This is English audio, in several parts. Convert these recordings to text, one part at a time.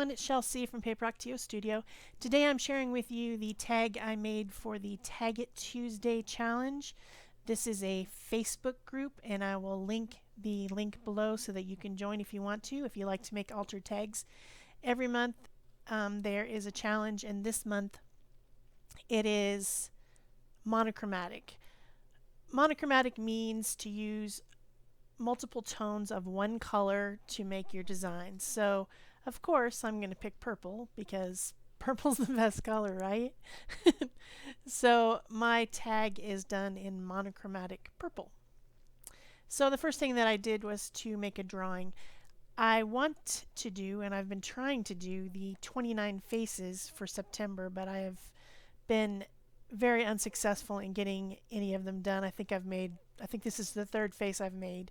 everyone, it's Shel from Paper Octio Studio. Today I'm sharing with you the tag I made for the Tag It Tuesday challenge. This is a Facebook group, and I will link the link below so that you can join if you want to, if you like to make altered tags. Every month there is a challenge, and this month it is monochromatic. Monochromatic means to use multiple tones of one color to make your design. So of course I'm going to pick purple because purple's the best color, right? So my tag is done in monochromatic purple. So the first thing that I did was to make a drawing. I want to do, and I've been trying to do, the 29 faces for September, but I have been very unsuccessful in getting any of them done. I think this is the third face I've made,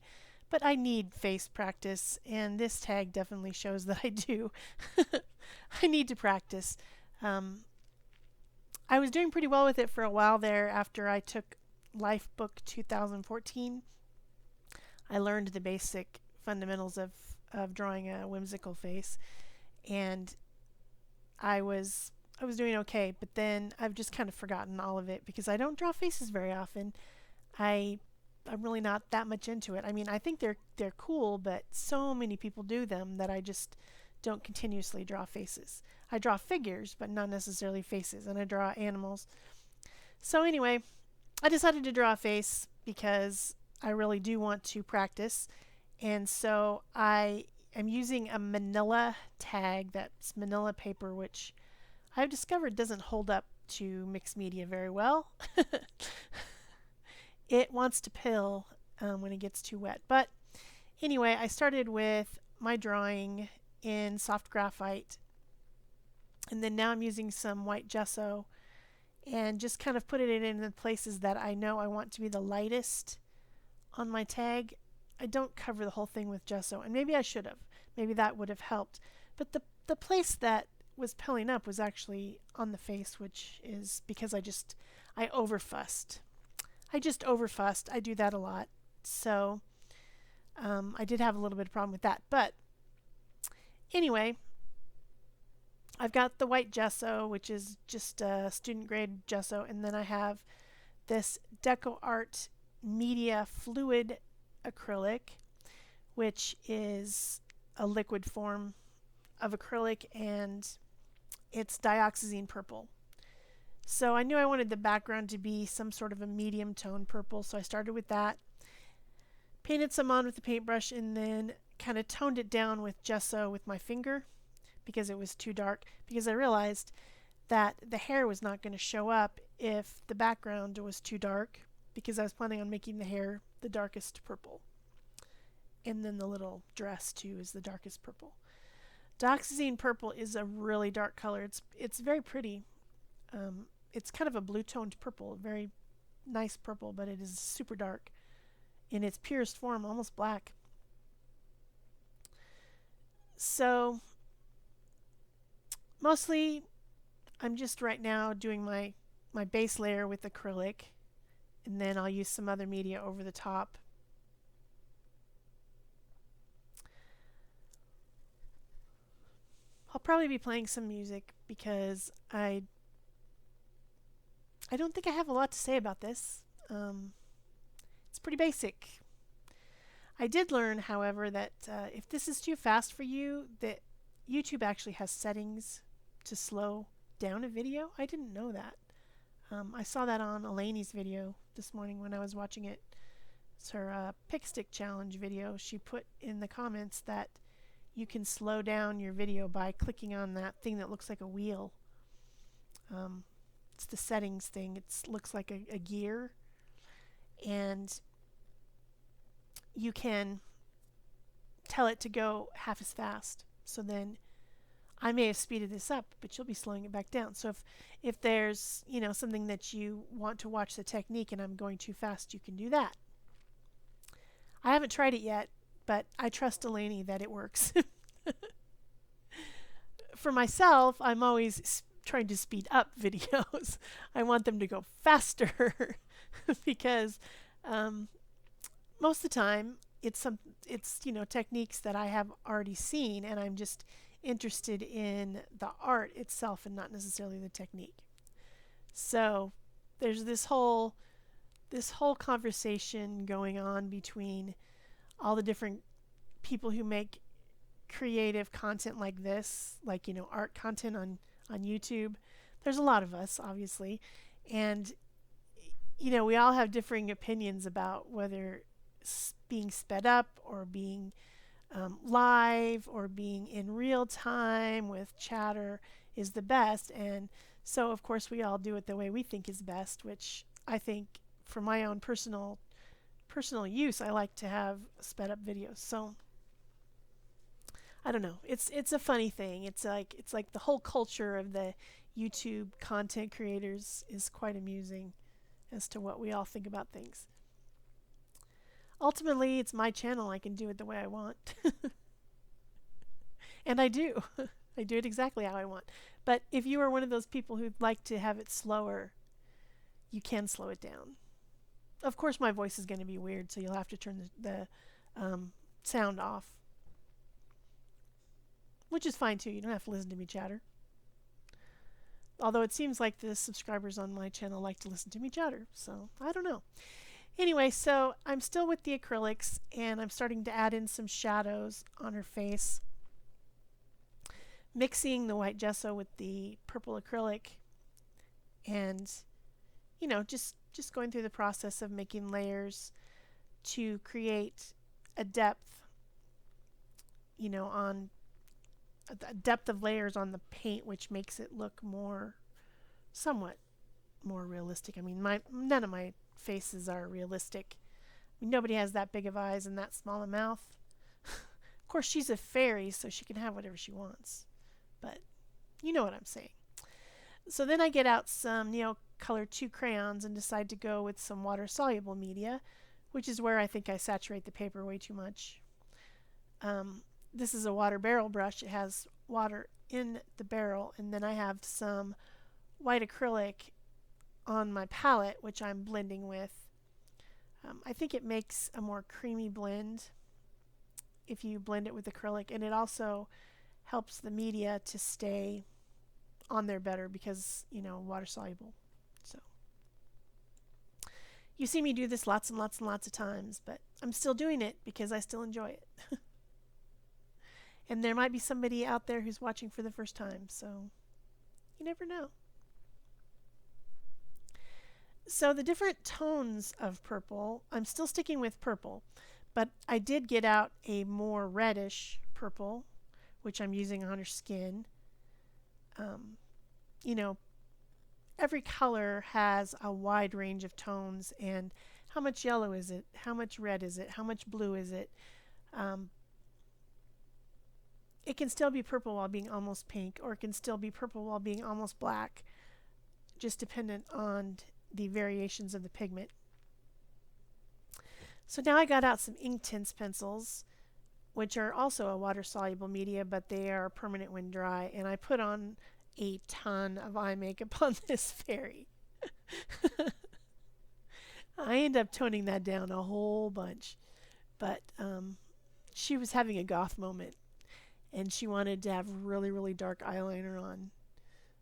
but I need face practice, and this tag definitely shows that I do. I need to practice. I was doing pretty well with it for a while there after I took Life Book 2014. I learned the basic fundamentals of drawing a whimsical face, and I was doing okay, but then I've just kind of forgotten all of it because I don't draw faces very often. I'm really not that much into it. I mean, I think they're cool, but so many people do them that I just don't continuously draw faces. I draw figures, but not necessarily faces, and I draw animals. So anyway, I decided to draw a face because I really do want to practice, and so I am using a manila tag, that's manila paper, which I've discovered doesn't hold up to mixed media very well. It wants to pill when it gets too wet. But anyway, I started with my drawing in soft graphite, and then now I'm using some white gesso and just kind of putting it in the places that I know I want to be the lightest on my tag. I don't cover the whole thing with gesso, and maybe I should have. Maybe that would have helped. But the place that was pilling up was actually on the face, which is because I overfussed. I do that a lot. So I did have a little bit of problem with that. But anyway, I've got the white gesso, which is just a student grade gesso, and then I have this Deco Art Media Fluid acrylic, which is a liquid form of acrylic, and it's dioxazine purple. So I knew I wanted the background to be some sort of a medium tone purple, so I started with that, painted some on with the paintbrush, and then kind of toned it down with gesso with my finger because it was too dark, because I realized that the hair was not going to show up if the background was too dark, because I was planning on making the hair the darkest purple. And then the little dress too is the darkest purple. Dioxazine purple is a really dark color. It's very pretty. It's kind of a blue toned purple, very nice purple, but it is super dark in its purest form, almost black. So mostly I'm just right now doing my base layer with acrylic, and then I'll use some other media over the top. I'll probably be playing some music because I don't think I have a lot to say about this. It's pretty basic. I did learn, however, that if this is too fast for you, that YouTube actually has settings to slow down a video. I didn't know that. I saw that on Elaine's video this morning when I was watching it. It's her pick stick challenge video. She put in the comments that you can slow down your video by clicking on that thing that looks like a wheel. It's the settings thing. It looks like a gear, and you can tell it to go half as fast. So then I may have speeded this up, but you'll be slowing it back down. So if there's something that you want to watch the technique and I'm going too fast, you can do that. I haven't tried it yet, but I trust Elaine that it works. For myself, I'm always trying to speed up videos. I want them to go faster because most of the time it's techniques that I have already seen, and I'm just interested in the art itself and not necessarily the technique. So there's this whole conversation going on between all the different people who make creative content like this, like, art content on YouTube. There's a lot of us, obviously, and we all have differing opinions about whether being sped up or being live or being in real time with chatter is the best. And so, of course, we all do it the way we think is best, which I think for my own personal use, I like to have sped up videos. So I don't know. It's a funny thing. It's like the whole culture of the YouTube content creators is quite amusing as to what we all think about things. Ultimately, it's my channel. I can do it the way I want. And I do. I do it exactly how I want. But if you are one of those people who'd like to have it slower, you can slow it down. Of course, my voice is going to be weird, so you'll have to turn the sound off, which is fine too. You don't have to listen to me chatter. Although it seems like the subscribers on my channel like to listen to me chatter, so I don't know. Anyway, so I'm still with the acrylics, and I'm starting to add in some shadows on her face, mixing the white gesso with the purple acrylic, and just going through the process of making layers to create a depth, on a depth of layers on the paint, which makes it look somewhat more realistic. I mean, none of my faces are realistic. I mean, nobody has that big of eyes and that small a mouth. Of course, she's a fairy, so she can have whatever she wants. But you know what I'm saying. So then I get out some Color 2 crayons and decide to go with some water-soluble media, which is where I think I saturate the paper way too much. This is a water barrel brush. It has water in the barrel, and then I have some white acrylic on my palette, which I'm blending with. I think it makes a more creamy blend if you blend it with acrylic, and it also helps the media to stay on there better because, water soluble. So you see me do this lots and lots and lots of times, but I'm still doing it because I still enjoy it. And there might be somebody out there who's watching for the first time, so you never know. So the different tones of purple, I'm still sticking with purple, but I did get out a more reddish purple, which I'm using on her skin. Every color has a wide range of tones, and how much yellow is it? How much red is it? How much blue is it? It can still be purple while being almost pink, or it can still be purple while being almost black, just dependent on the variations of the pigment. So now I got out some Inktense pencils, which are also a water-soluble media, but they are permanent when dry, and I put on a ton of eye makeup on this fairy. I end up toning that down a whole bunch, but she was having a goth moment, and she wanted to have really, really dark eyeliner on.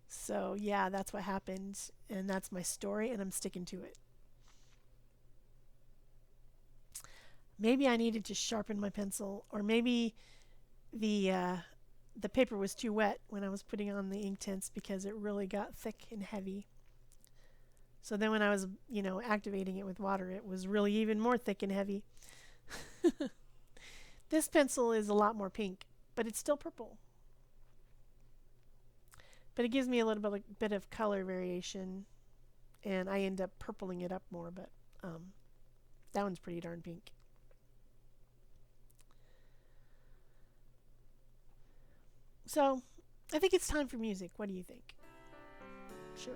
So yeah, that's what happened, and that's my story, and I'm sticking to it. Maybe I needed to sharpen my pencil, or maybe the paper was too wet when I was putting on the Inktense because it really got thick and heavy. So then when I was, activating it with water, it was really even more thick and heavy. This pencil is a lot more pink, but it's still purple. But it gives me a little bit of color variation, and I end up purpling it up more, but that one's pretty darn pink. So I think it's time for music. What do you think? Sure.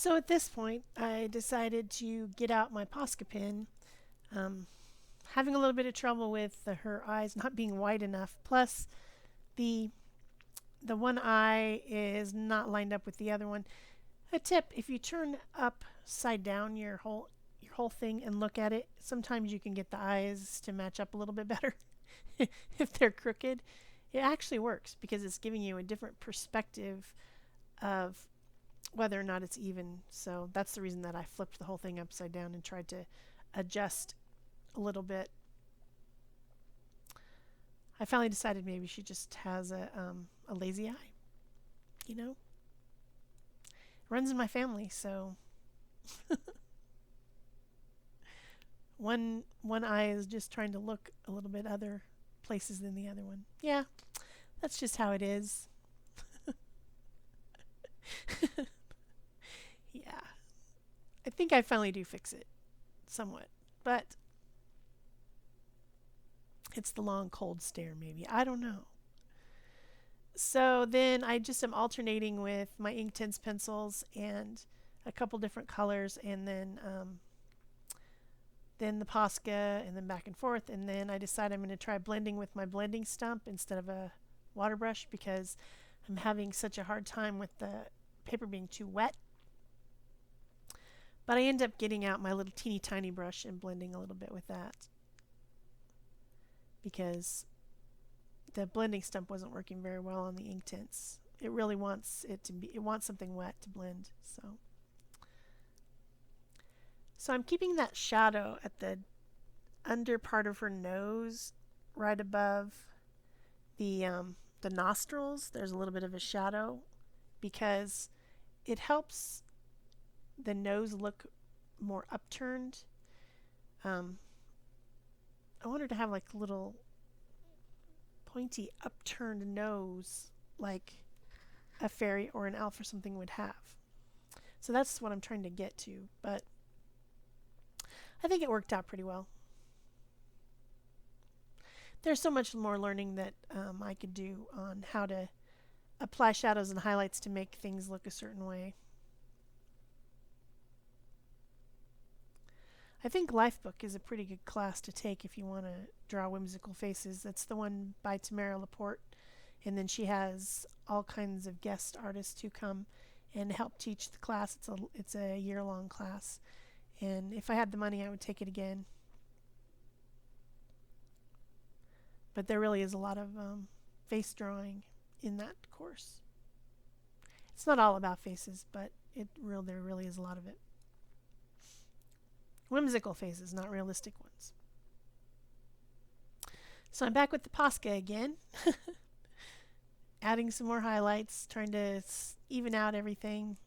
So at this point, I decided to get out my Posca pen. Um, Having a little bit of trouble with her eyes not being wide enough. Plus, the the one eye is not lined up with the other one. A tip: if you turn upside down your whole thing and look at it, sometimes you can get the eyes to match up a little bit better. If they're crooked, it actually works because it's giving you a different perspective of whether or not it's even. So that's the reason that I flipped the whole thing upside down and tried to adjust a little bit. I finally decided maybe she just has a lazy eye. You know, it runs in my family, so one eye is just trying to look a little bit other places than the other one. Yeah, that's just how it is. Yeah, I think I finally do fix it somewhat, but it's the long cold stare maybe. I don't know. So then I just am alternating with my Inktense pencils and a couple different colors, and then the Posca, and then back and forth. And then I decide I'm going to try blending with my blending stump instead of a water brush because I'm having such a hard time with the paper being too wet. But I end up getting out my little teeny tiny brush and blending a little bit with that because the blending stump wasn't working very well on the Inktense. It really wants it wants something wet to blend. So I'm keeping that shadow at the under part of her nose, right above the nostrils. There's a little bit of a shadow because it helps the nose look more upturned. I want her to have like a little pointy upturned nose like a fairy or an elf or something would have. So that's what I'm trying to get to, but I think it worked out pretty well. There's so much more learning that I could do on how to apply shadows and highlights to make things look a certain way. I think Lifebook is a pretty good class to take if you want to draw whimsical faces. That's the one by Tamara Laporte, and then she has all kinds of guest artists who come and help teach the class. It's a year-long class, and if I had the money, I would take it again. But there really is a lot of face drawing in that course. It's not all about faces, but there really is a lot of it. Whimsical faces, not realistic ones. So I'm back with the Posca again. Adding some more highlights, trying to even out everything.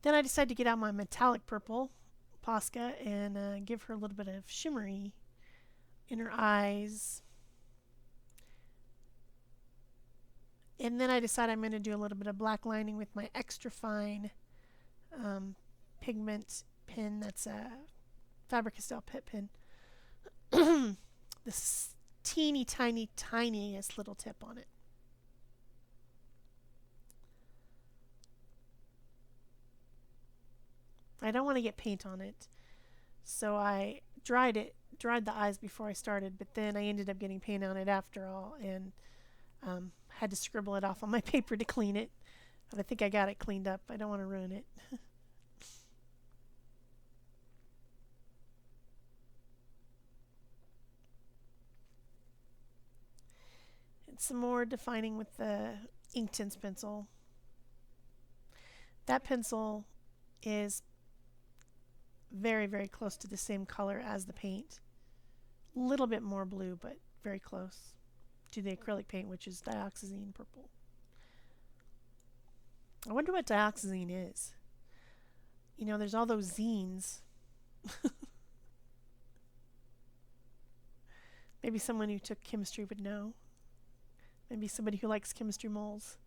Then I decided to get out my metallic purple Posca and give her a little bit of shimmery in her eyes. And then I decided I'm going to do a little bit of black lining with my extra fine pigment pen. That's a Faber-Castell Pet pen. This teeny tiny tiniest little tip on it. I don't want to get paint on it, so I dried the eyes before I started, but then I ended up getting paint on it after all, and had to scribble it off on my paper to clean it. But I think I got it cleaned up. I don't want to ruin it. And some more defining with the Inktense pencil. That pencil is very, very close to the same color as the paint. A little bit more blue, but very close to the acrylic paint, which is dioxazine purple. I wonder what dioxazine is. You know, there's all those zines. Maybe someone who took chemistry would know. Maybe somebody who likes chemistry moles.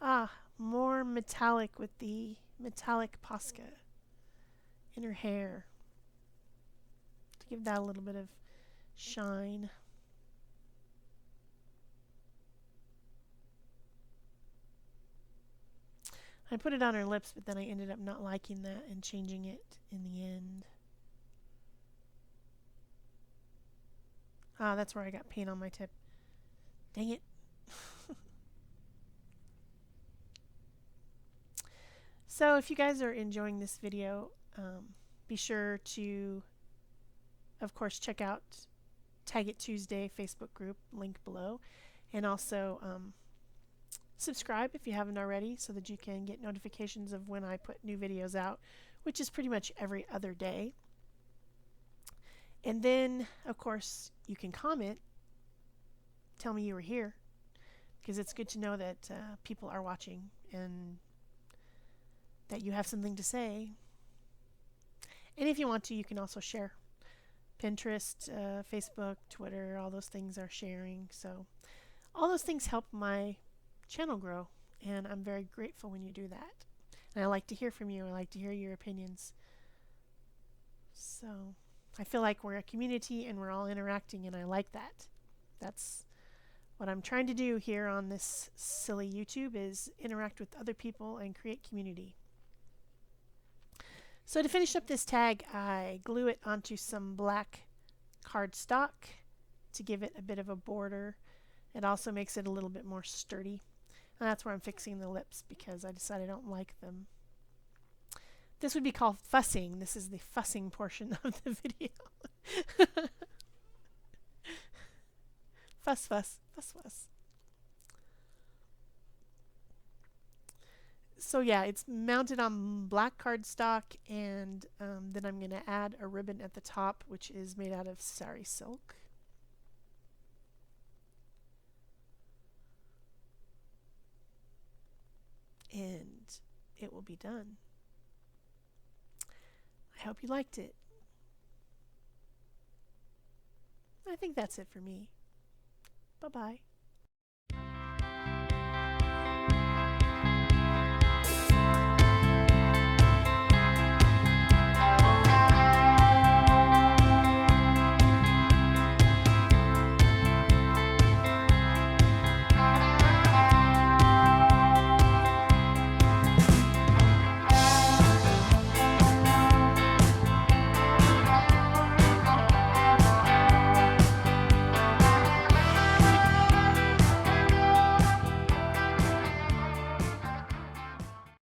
Ah, more metallic with the metallic Posca in her hair to give that a little bit of shine. I put it on her lips, but then I ended up not liking that and changing it in the end. Ah, that's where I got paint on my tip. Dang it. So if you guys are enjoying this video, be sure to, of course, check out Tag It Tuesday Facebook group, link below, and also subscribe if you haven't already so that you can get notifications of when I put new videos out, which is pretty much every other day. And then, of course, you can comment, tell me you were here, because it's good to know that people are watching and that you have something to say. And if you want to, you can also share. Pinterest, Facebook, Twitter, all those things are sharing. So all those things help my channel grow, and I'm very grateful when you do that. And I like to hear from you. I like to hear your opinions. So I feel like we're a community and we're all interacting, and I like that. That's what I'm trying to do here on this silly YouTube, is interact with other people and create community. So to finish up this tag, I glue it onto some black cardstock to give it a bit of a border. It also makes it a little bit more sturdy. And that's where I'm fixing the lips, because I decided I don't like them. This would be called fussing. This is the fussing portion of the video. Fuss, fuss, fuss, fuss. So yeah, it's mounted on black cardstock, and then I'm going to add a ribbon at the top, which is made out of sari silk. And it will be done. I hope you liked it. I think that's it for me. Bye-bye.